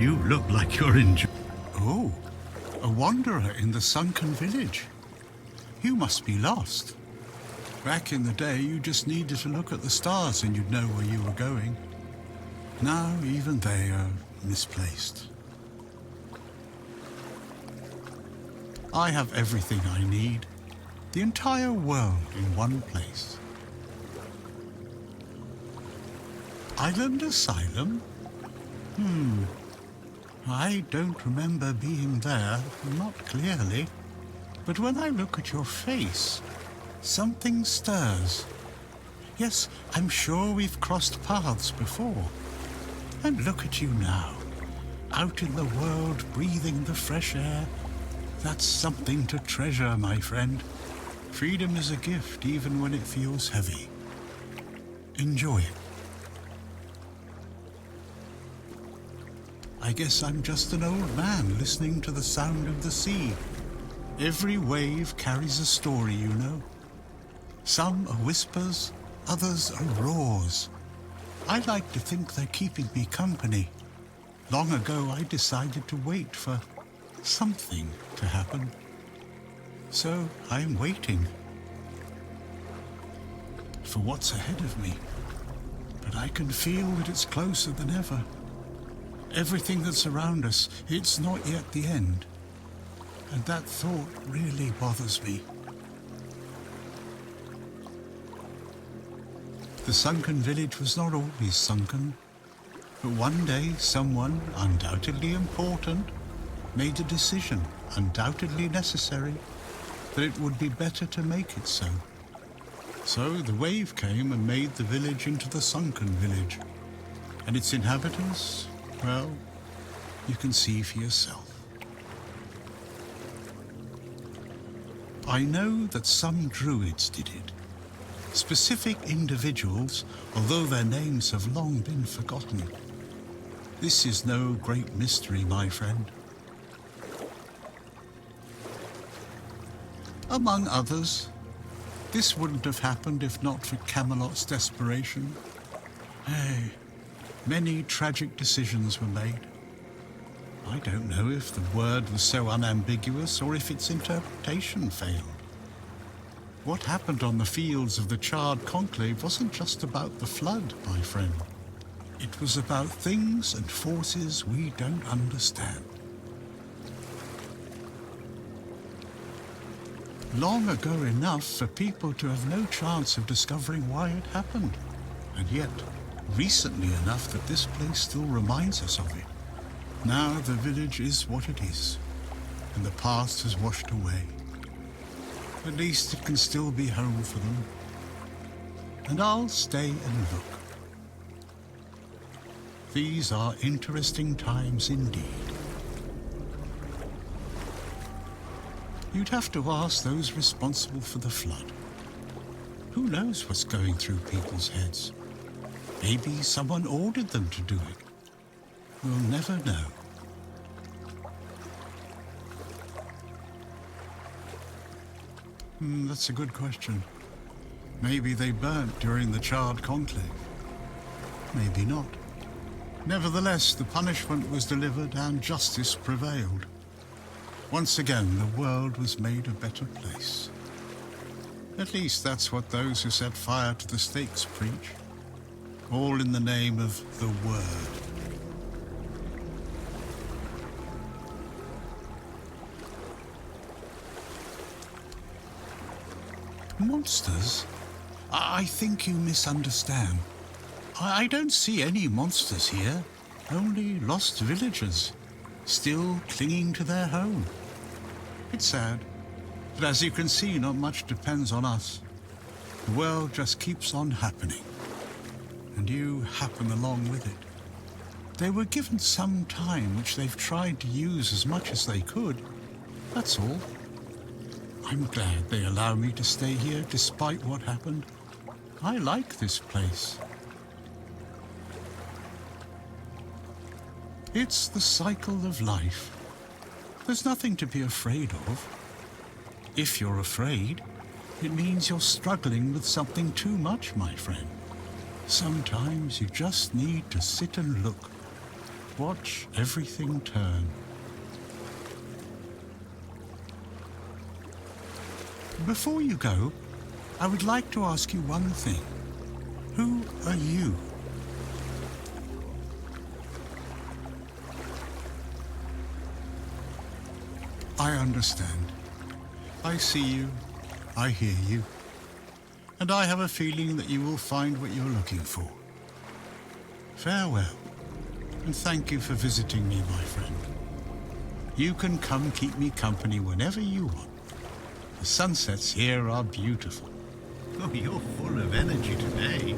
You look like you're in... Oh, a wanderer in the sunken village. You must be lost. Back in the day, you just needed to look at the stars and you'd know where you were going. Now, even they are misplaced. I have everything I need. The entire world in one place. Island Asylum? I don't remember being there, not clearly. But when I look at your face, something stirs. Yes, I'm sure we've crossed paths before. And look at you now, out in the world, breathing the fresh air. That's something to treasure, my friend. Freedom is a gift, even when it feels heavy. Enjoy it. I guess I'm just an old man listening to the sound of the sea. Every wave carries a story, you know. Some are whispers, others are roars. I like to think they're keeping me company. Long ago, I decided to wait for something to happen. So I'm waiting for what's ahead of me. But I can feel that it's closer than ever. Everything that's around us, it's not yet the end. And that thought really bothers me. The sunken village was not always sunken, but one day someone, undoubtedly important, made a decision, undoubtedly necessary, that it would be better to make it so. So the wave came and made the village into the sunken village. And its inhabitants, well, you can see for yourself. I know that some druids did it. Specific individuals, although their names have long been forgotten. This is no great mystery, my friend. Among others, this wouldn't have happened if not for Camelot's desperation. Hey, many tragic decisions were made. I don't know if the word was so unambiguous or if its interpretation failed. What happened on the fields of the charred conclave wasn't just about the flood, my friend. It was about things and forces we don't understand. Long ago enough for people to have no chance of discovering why it happened. And yet, recently enough that this place still reminds us of it. Now the village is what it is, and the past has washed away. At least it can still be home for them. And I'll stay and look. These are interesting times indeed. You'd have to ask those responsible for the flood. Who knows what's going through people's heads? Maybe someone ordered them to do it. We'll never know. That's a good question. Maybe they burnt during the charred conclave. Maybe not. Nevertheless, the punishment was delivered and justice prevailed. Once again, the world was made a better place. At least that's what those who set fire to the stakes preach. All in the name of the Word. Monsters? I think you misunderstand. I don't see any monsters here, only lost villagers, still clinging to their home. It's sad, but as you can see, not much depends on us. The world just keeps on happening, and you happen along with it. They were given some time, which they've tried to use as much as they could. That's all. I'm glad they allow me to stay here despite what happened. I like this place. It's the cycle of life. There's nothing to be afraid of. If you're afraid, it means you're struggling with something too much, my friend. Sometimes you just need to sit and look. Watch everything turn. Before you go, I would like to ask you one thing. Who are you? I understand. I see you, I hear you, and I have a feeling that you will find what you're looking for. Farewell, and thank you for visiting me, my friend. You can come keep me company whenever you want. The sunsets here are beautiful. Oh, you're full of energy today.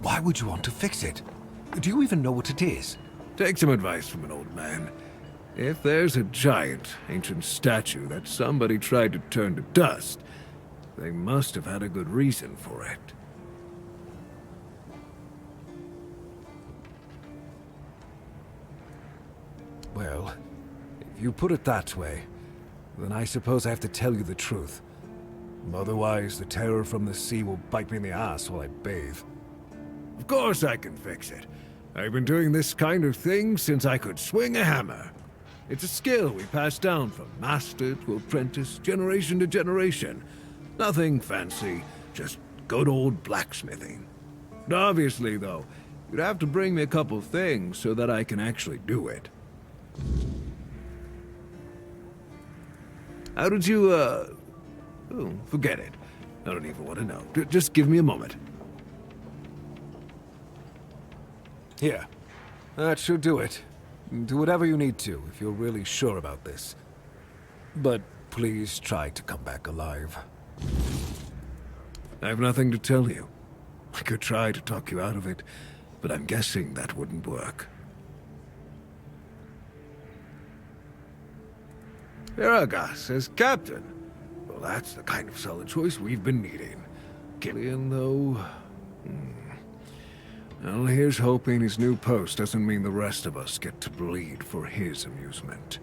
Why would you want to fix it? Do you even know what it is? Take some advice from an old man. If there's a giant, ancient statue that somebody tried to turn to dust, they must have had a good reason for it. Well, if you put it that way, then I suppose I have to tell you the truth. Otherwise, the terror from the sea will bite me in the ass while I bathe. Of course I can fix it. I've been doing this kind of thing since I could swing a hammer. It's a skill we pass down from master to apprentice, generation to generation. Nothing fancy, just good old blacksmithing. And obviously, though, you'd have to bring me a couple things so that I can actually do it. How did you, Oh, forget it. I don't even want to know. Just give me a moment. Here. That should do it. Do whatever you need to, if you're really sure about this. But please try to come back alive. I have nothing to tell you. I could try to talk you out of it, but I'm guessing that wouldn't work. Viragas as captain. Well, that's the kind of solid choice we've been needing. Killian, though... Well, here's hoping his new post doesn't mean the rest of us get to bleed for his amusement.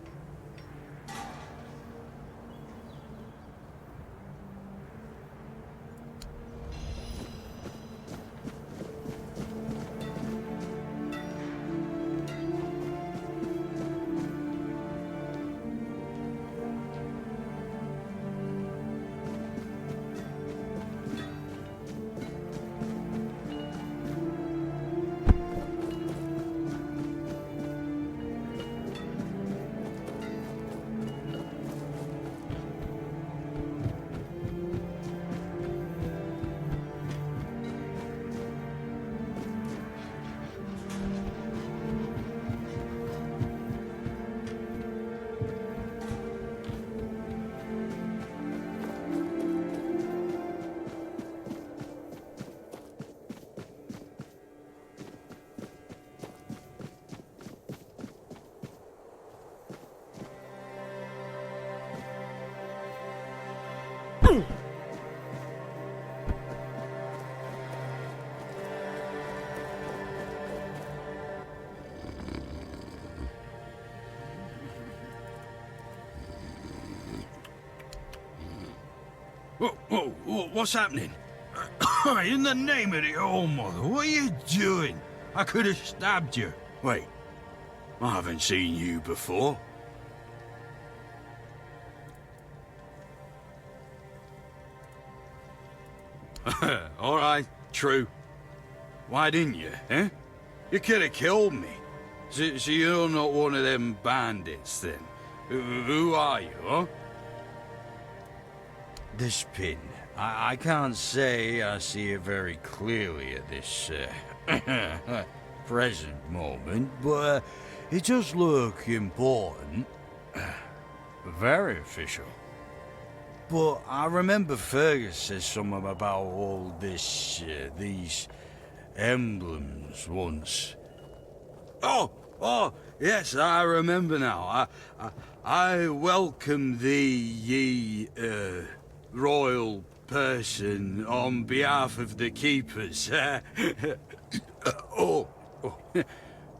What's happening? In the name of the All Mother, what are you doing? I could have stabbed you. Wait, I haven't seen you before. All right, true. Why didn't you, eh? You could have killed me. So you're not one of them bandits, then? Who are you, huh? This pin, I can't say I see it very clearly at this present moment, but it does look important. Very official. But I remember Fergus said something about all this, these emblems once. Oh, yes, I remember now. I welcome thee, ye, royal person, on behalf of the keepers.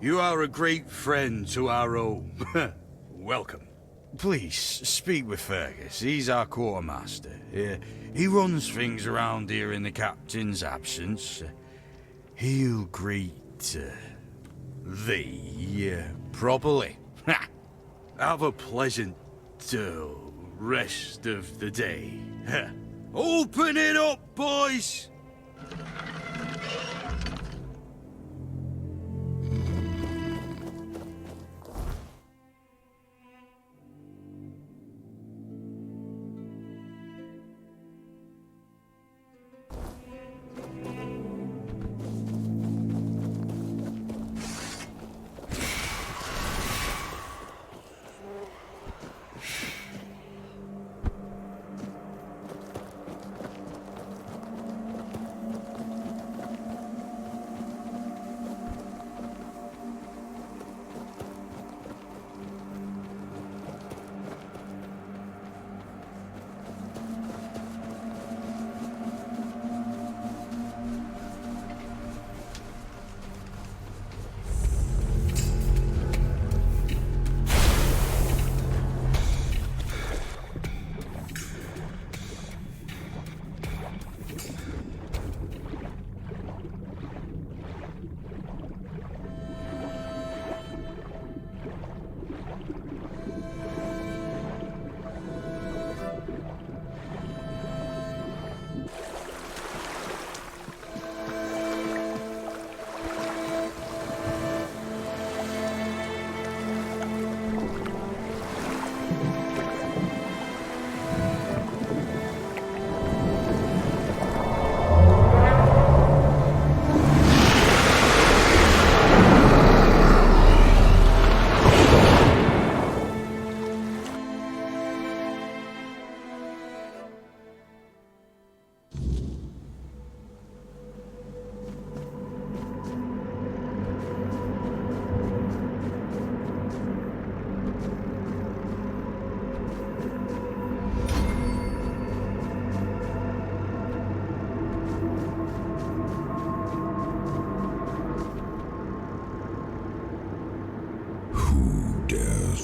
You are a great friend to our home. Welcome. Please, speak with Fergus. He's our quartermaster. He runs things around here in the captain's absence. He'll greet thee properly. Have a pleasant rest of the day. Open it up, boys!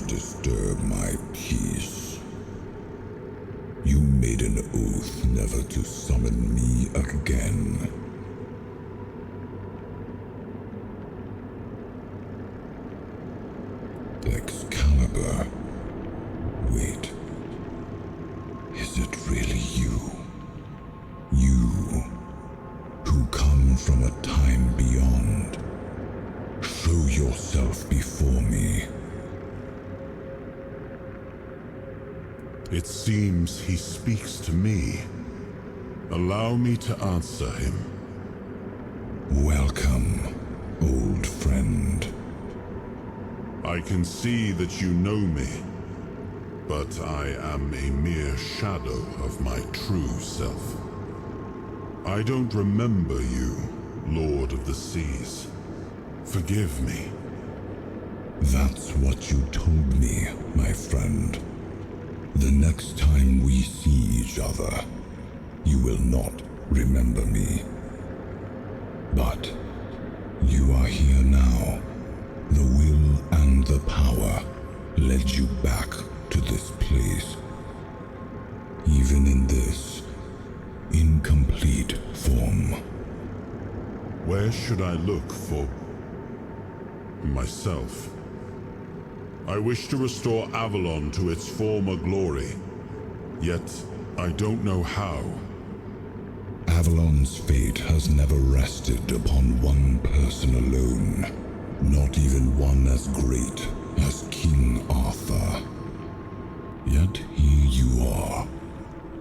Disturb my peace. You made an oath never to summon me again. Excalibur. Wait. Is it really you? You, who come from a time beyond. Show yourself before me. It seems he speaks to me. Allow me to answer him. Welcome, old friend. I can see that you know me, but I am a mere shadow of my true self. I don't remember you, Lord of the Seas. Forgive me. That's what you told me, my friend. The next time we see each other, you will not remember me. But you are here now. The will and the power led you back to this place. Even in this, Where should I look for myself? I wish to restore Avalon to its former glory, yet I don't know how. Avalon's fate has never rested upon one person alone, not even one as great as King Arthur. Yet here you are,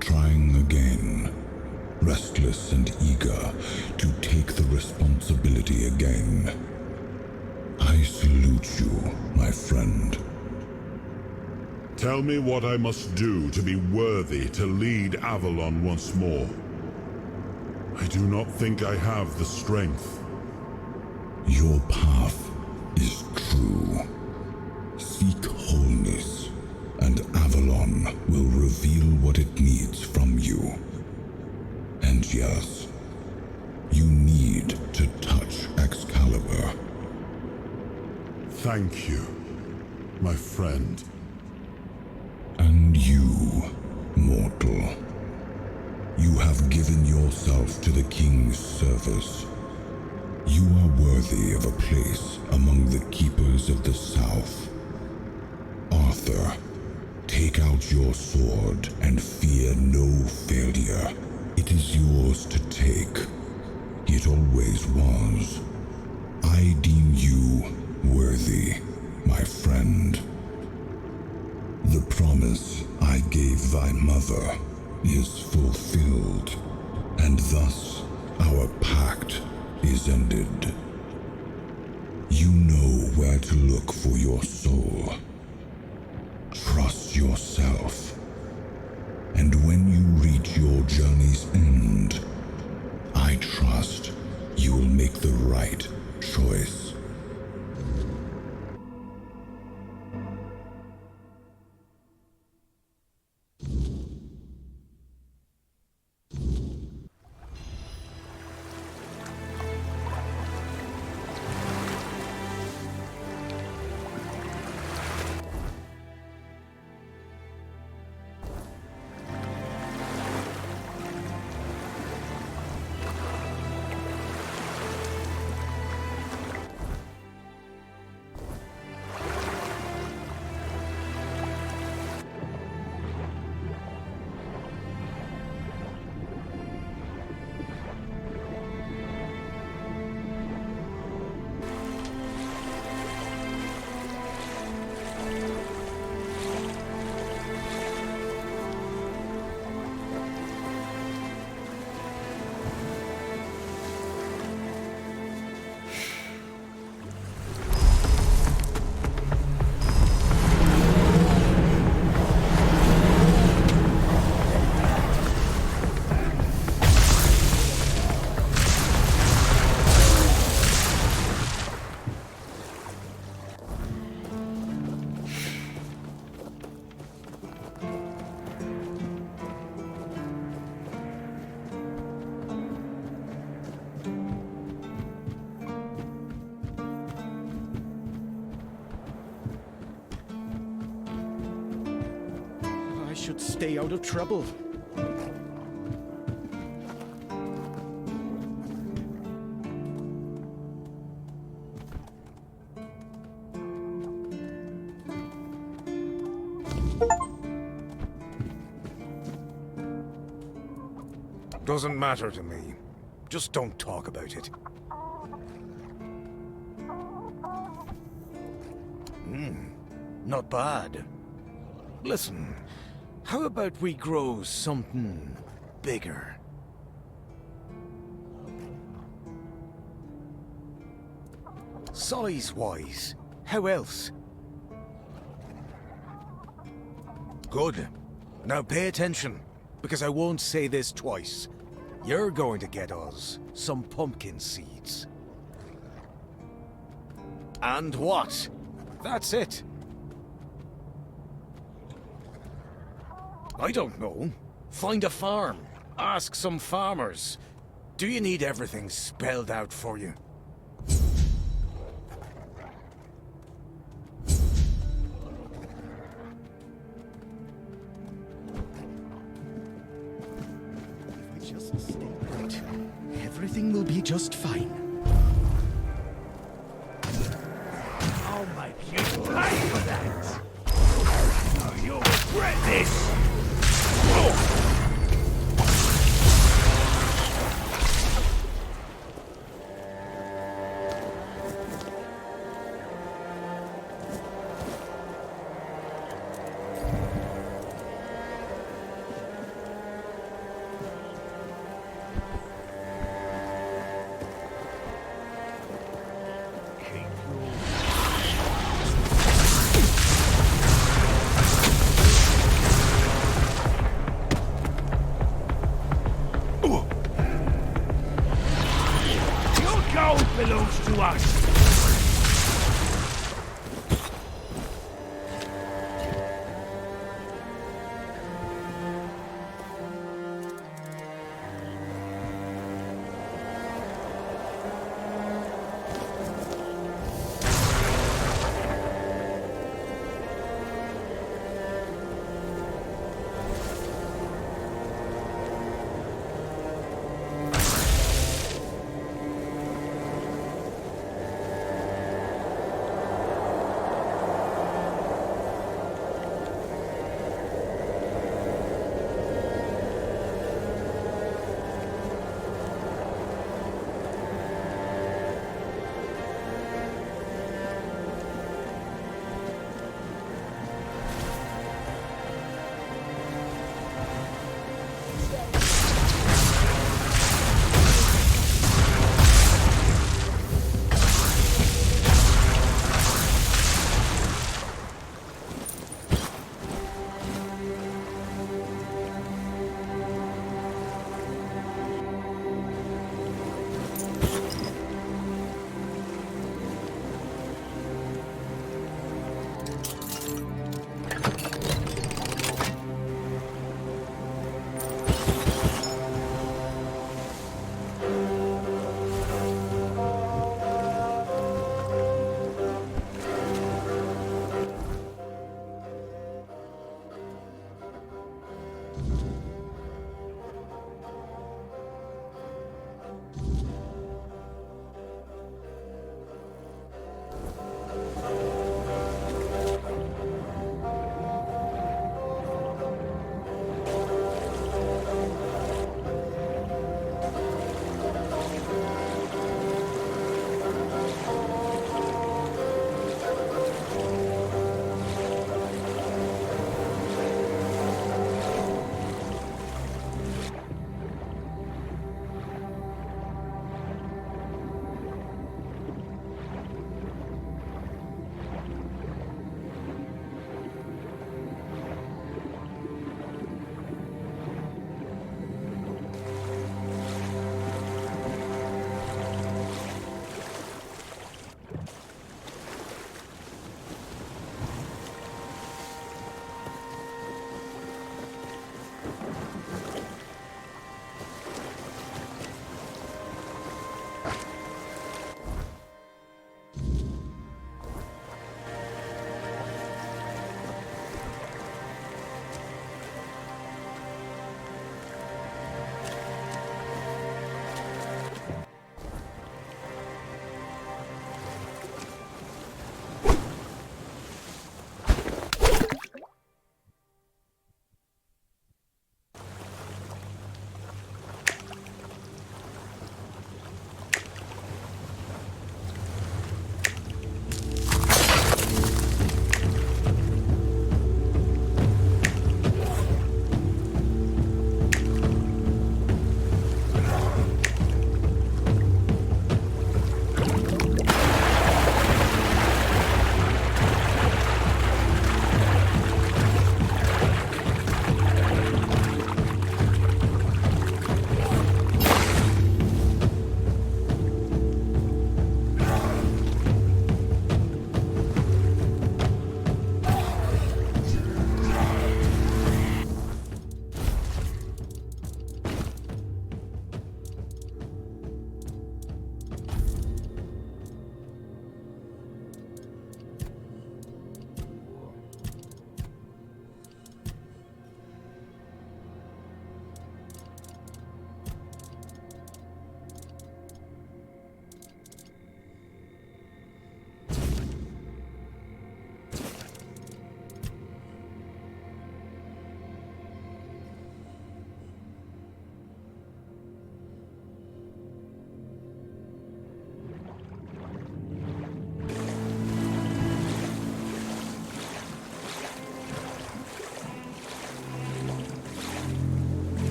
trying again, restless and eager to take the responsibility again. I salute you, my friend. Tell me what I must do to be worthy to lead Avalon once more. I do not think I have the strength. Your path is true. Seek wholeness, and Avalon will reveal what it needs from you. And yes, you need to touch Excalibur. Thank you, my friend. And you, mortal. You have given yourself to the King's service. You are worthy of a place among the keepers of the South. Arthur, take out your sword and fear no failure. It is yours to take. It always was. I deem you worthy, my friend. The promise I gave thy mother is fulfilled, and thus our pact is ended. You know where to look for your soul. Trust yourself. And when you reach your journey's end, I trust you will make the right choice. Should stay out of trouble. Doesn't matter to me. Just don't talk about it. Not bad. Listen, how about we grow something bigger? Size-wise, how else? Good. Now pay attention, because I won't say this twice. You're going to get us some pumpkin seeds. And what? That's it. I don't know. Find a farm. Ask some farmers. Do you need everything spelled out for you? If I just stay put, everything will be just fine.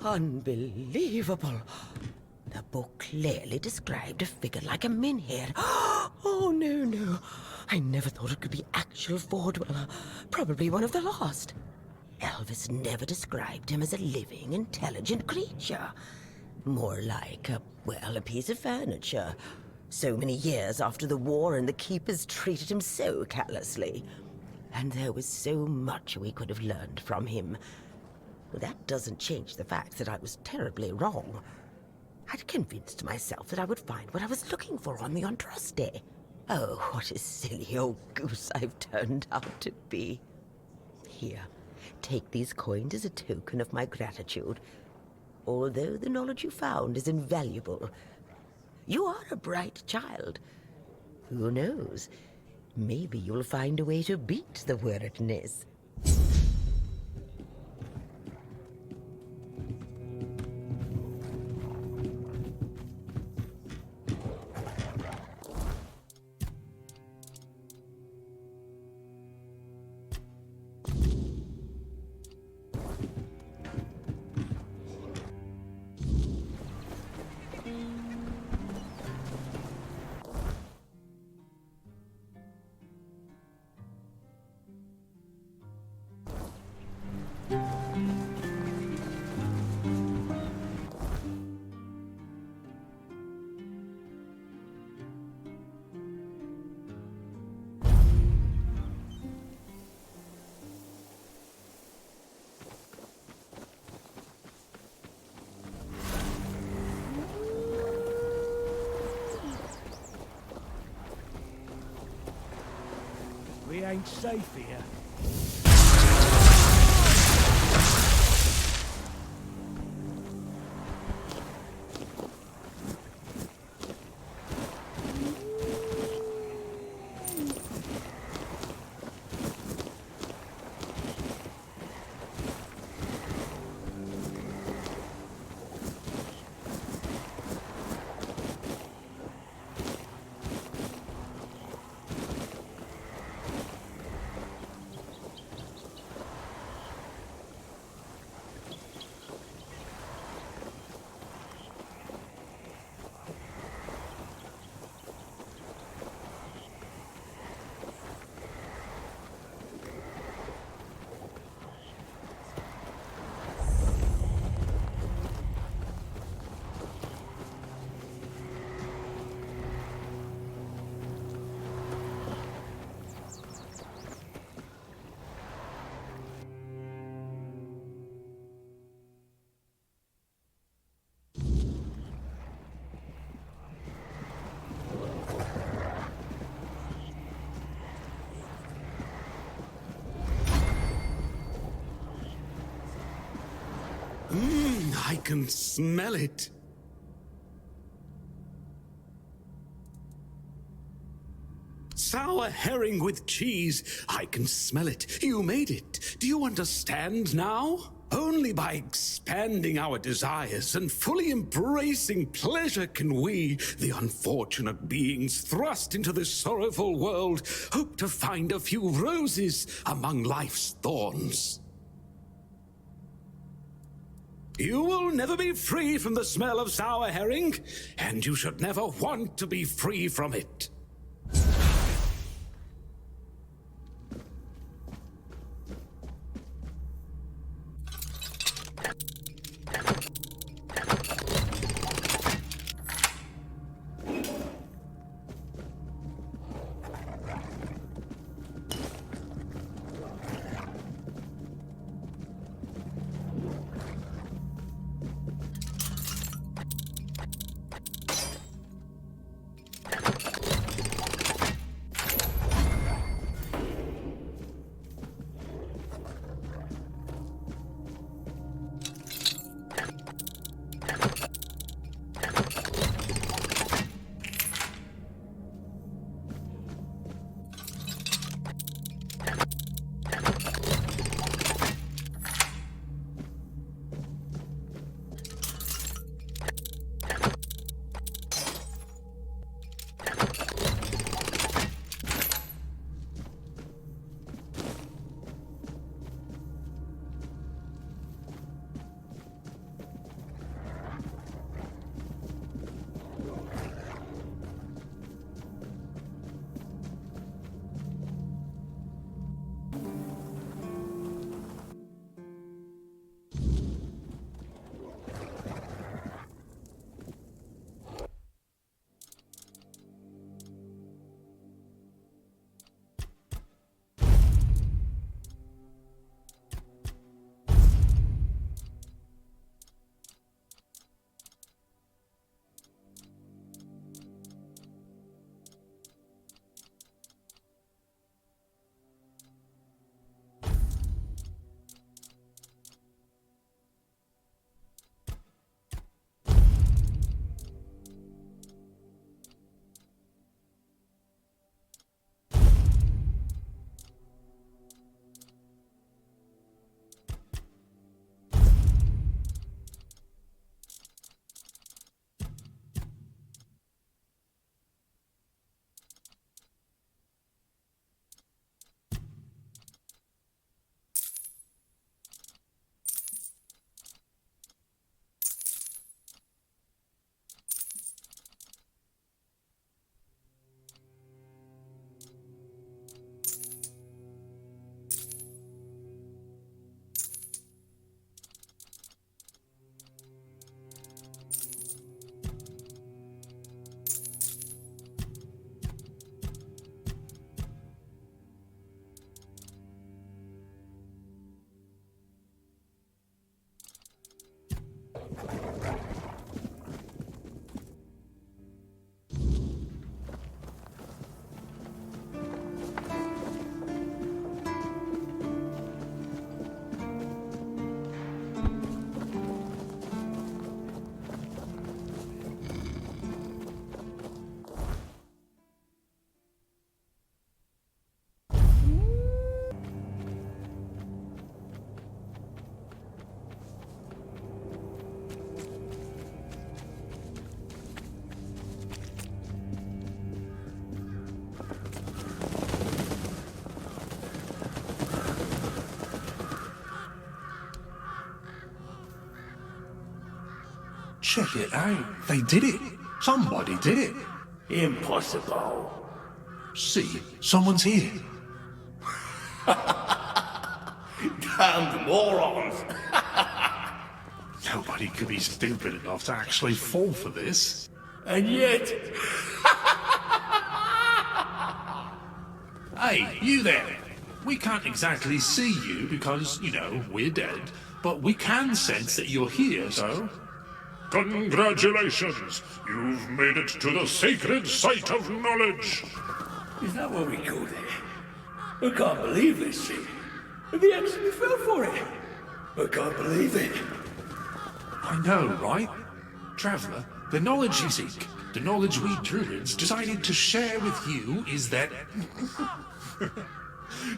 Unbelievable. The book clearly described a figure like a menhir. Oh, no, no. I never thought it could be actual Fordweller. Probably one of the lost. Elvis never described him as a living, intelligent creature. More like a piece of furniture. So many years after the war, and the keepers treated him so callously. And there was so much we could have learned from him. That doesn't change the fact that I was terribly wrong. I'd convinced myself that I would find what I was looking for on the Andraste. Oh, what a silly old goose I've turned out to be. Here, take these coins as a token of my gratitude. Although the knowledge you found is invaluable, you are a bright child. Who knows? Maybe you'll find a way to beat the weirdness. We ain't safe here. I can smell it. Sour herring with cheese. I can smell it. You made it. Do you understand now? Only by expanding our desires and fully embracing pleasure can we, the unfortunate beings thrust into this sorrowful world, hope to find a few roses among life's thorns. You will never be free from the smell of sour herring, and you should never want to be free from it. Check it out. They did it. Somebody did it. Impossible. See, someone's here. Damned morons. Nobody could be stupid enough to actually fall for this. And yet... Hey, you there. We can't exactly see you because, you know, we're dead. But we can sense that you're here, so... Congratulations! You've made it to the sacred site of knowledge! Is that what we call it? I can't believe this thing. They actually fell for it. I can't believe it. I know, right? Traveller, the knowledge you seek, the knowledge we druids decided to share with you is that...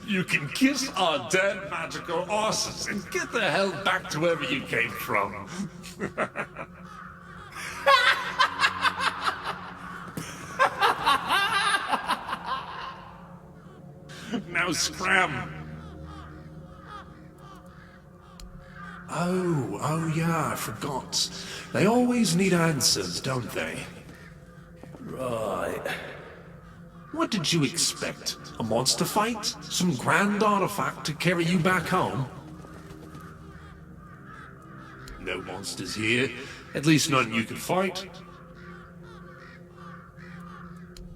You can kiss our dead magical asses and get the hell back to wherever you came from. Now scram! Oh yeah, I forgot. They always need answers, don't they? Right. What did you expect? A monster fight? Some grand artifact to carry you back home? No monsters here. At least none you can fight.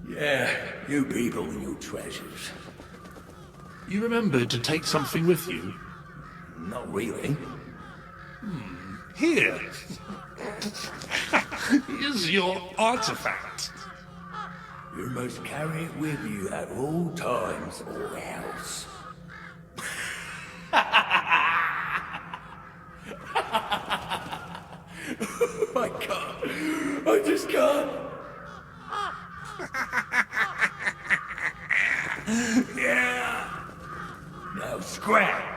Yeah, you people and your treasures. You remembered to take something with you? Not really. Here. Here's your artifact. You must carry it with you at all times or else. I can't. I just can't. Yeah. Now scrap.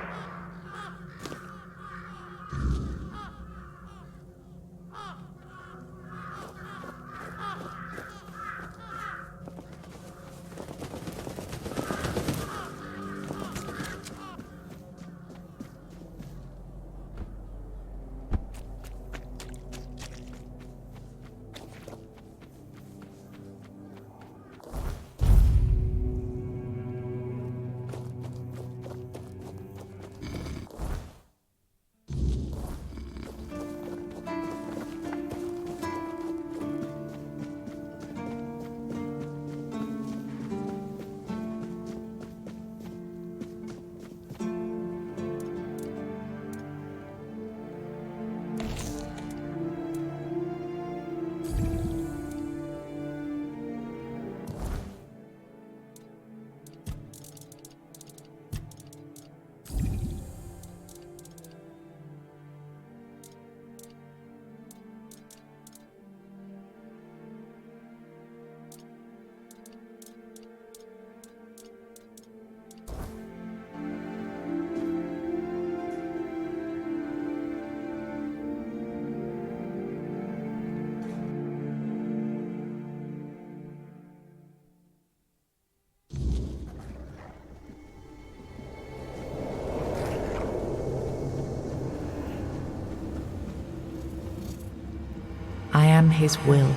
I am his will,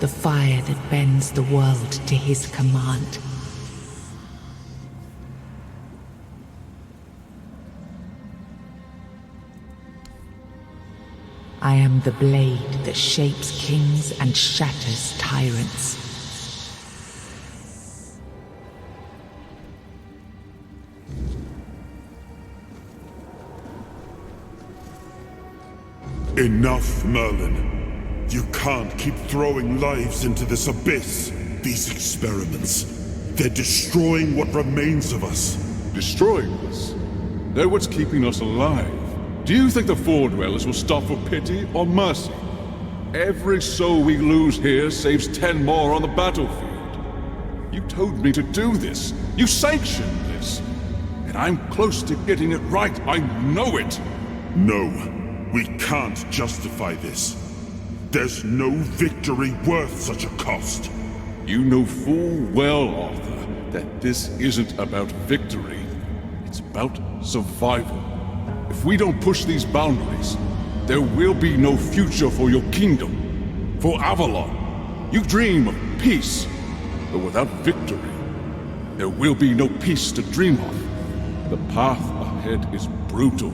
the fire that bends the world to his command. I am the blade that shapes kings and shatters tyrants. Enough, Merlin. You can't keep throwing lives into this abyss. These experiments, they're destroying what remains of us. Destroying us? They're what's keeping us alive. Do you think the Four Dwellers will stop for pity or mercy? Every soul we lose here saves 10 more on the battlefield. You told me to do this. You sanctioned this. And I'm close to getting it right. I know it. No, we can't justify this. There's no victory worth such a cost. You know full well, Arthur, that this isn't about victory. It's about survival. If we don't push these boundaries, there will be no future for your kingdom. For Avalon, you dream of peace, but without victory, there will be no peace to dream of. The path ahead is brutal,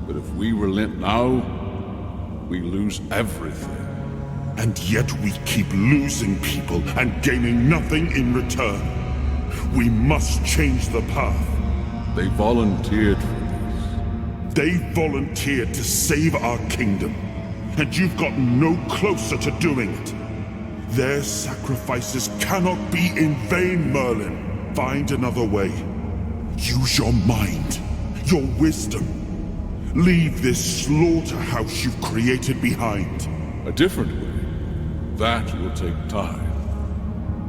but if we relent now, we lose everything. And yet we keep losing people and gaining nothing in return. We must change the path. They volunteered for this. They volunteered to save our kingdom. And you've gotten no closer to doing it. Their sacrifices cannot be in vain, Merlin. Find another way. Use your mind, your wisdom. Leave this slaughterhouse you've created behind. A different way. That will take time.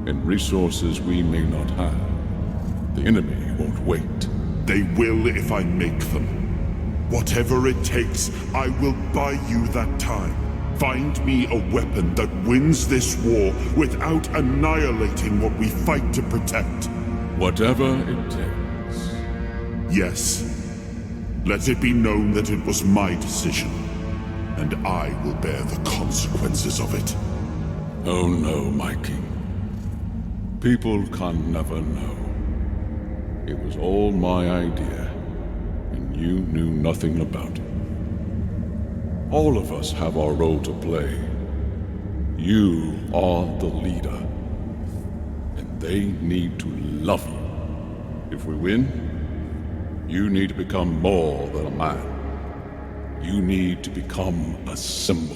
And resources we may not have. The enemy won't wait. They will if I make them. Whatever it takes, I will buy you that time. Find me a weapon that wins this war without annihilating what we fight to protect. Whatever it takes. Yes. Let it be known that it was my decision, and I will bear the consequences of it. Oh no, my king. People can never know. It was all my idea, and you knew nothing about it. All of us have our role to play. You are the leader, and they need to love you. If we win, you need to become more than a man. You need to become a symbol.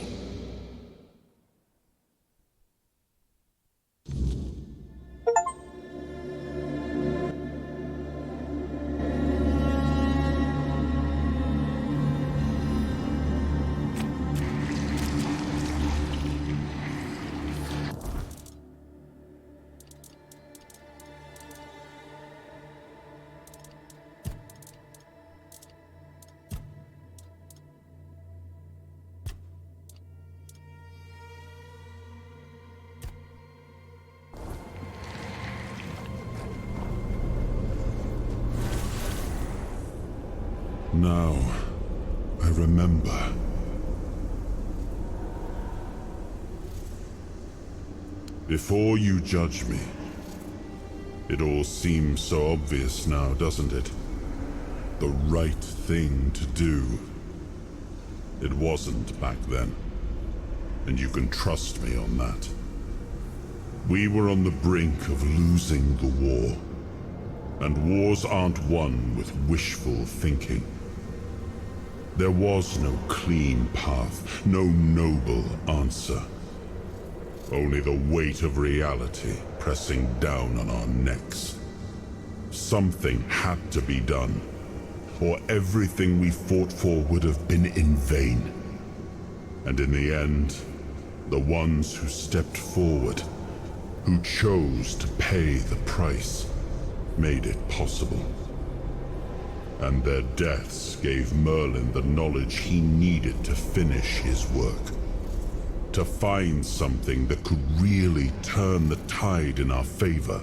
Now, I remember. Before you judge me, it all seems so obvious now, doesn't it? The right thing to do. It wasn't back then, and you can trust me on that. We were on the brink of losing the war, and wars aren't won with wishful thinking. There was no clean path, no noble answer. Only the weight of reality pressing down on our necks. Something had to be done, or everything we fought for would have been in vain. And in the end, the ones who stepped forward, who chose to pay the price, made it possible. And their deaths gave Merlin the knowledge he needed to finish his work. To find something that could really turn the tide in our favor.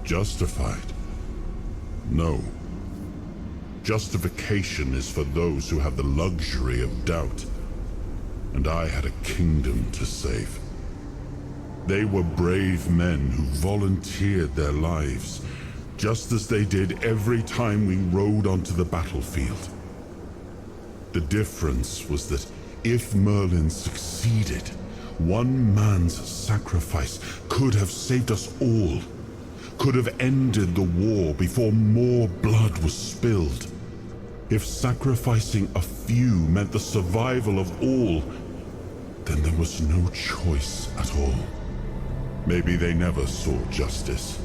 Justified? No. Justification is for those who have the luxury of doubt. And I had a kingdom to save. They were brave men who volunteered their lives, just as they did every time we rode onto the battlefield. The difference was that if Merlin succeeded, one man's sacrifice could have saved us all, could have ended the war before more blood was spilled. If sacrificing a few meant the survival of all, then there was no choice at all. Maybe they never saw justice.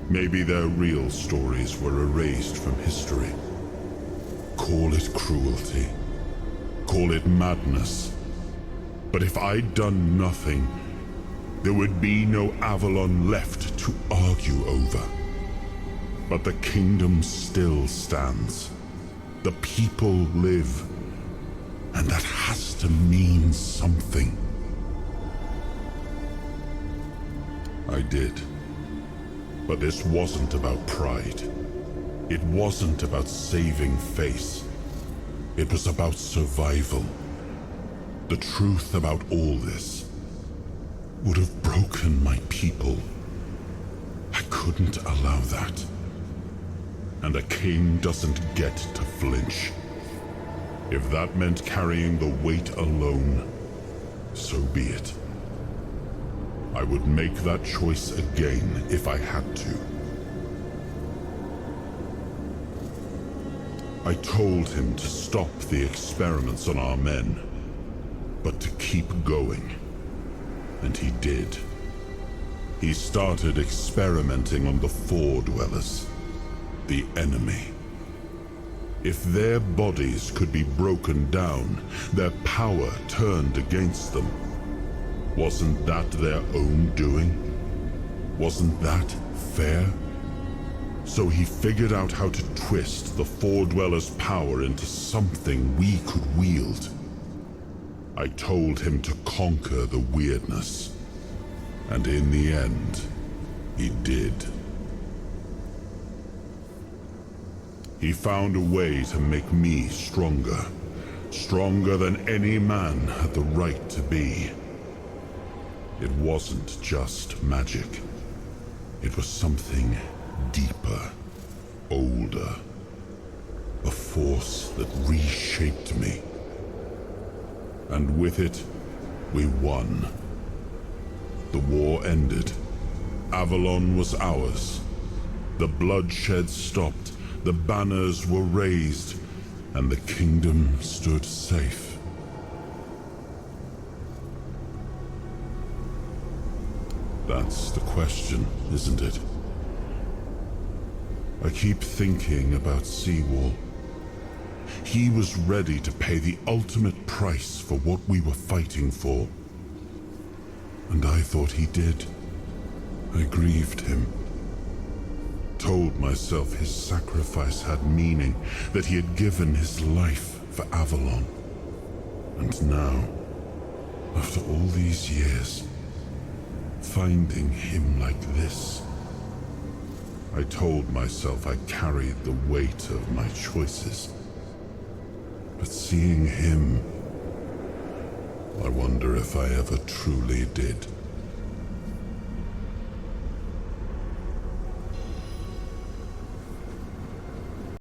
Maybe their real stories were erased from history. Call it cruelty. Call it madness. But if I'd done nothing, there would be no Avalon left to argue over. But the kingdom still stands. The people live. And that has to mean something. I did. But this wasn't about pride. It wasn't about saving face. It was about survival. The truth about all this would have broken my people. I couldn't allow that. And a king doesn't get to flinch. If that meant carrying the weight alone, so be it. I would make that choice again if I had to. I told him to stop the experiments on our men, but to keep going. And he did. He started experimenting on the Four Dwellers, the enemy. If their bodies could be broken down, their power turned against them, wasn't that their own doing? Wasn't that fair? So he figured out how to twist the Four Dwellers' power into something we could wield. I told him to conquer the weirdness. And in the end, he did. He found a way to make me stronger. Stronger than any man had the right to be. It wasn't just magic. It was something deeper, older. A force that reshaped me. And with it, we won. The war ended. Avalon was ours. The bloodshed stopped. The banners were raised. And the kingdom stood safe. That's the question, isn't it? I keep thinking about Seawall. He was ready to pay the ultimate price for what we were fighting for. And I thought he did. I grieved him. Told myself his sacrifice had meaning, that he had given his life for Avalon. And now, after all these years, finding him like this, I told myself I carried the weight of my choices. But seeing him, I wonder if I ever truly did.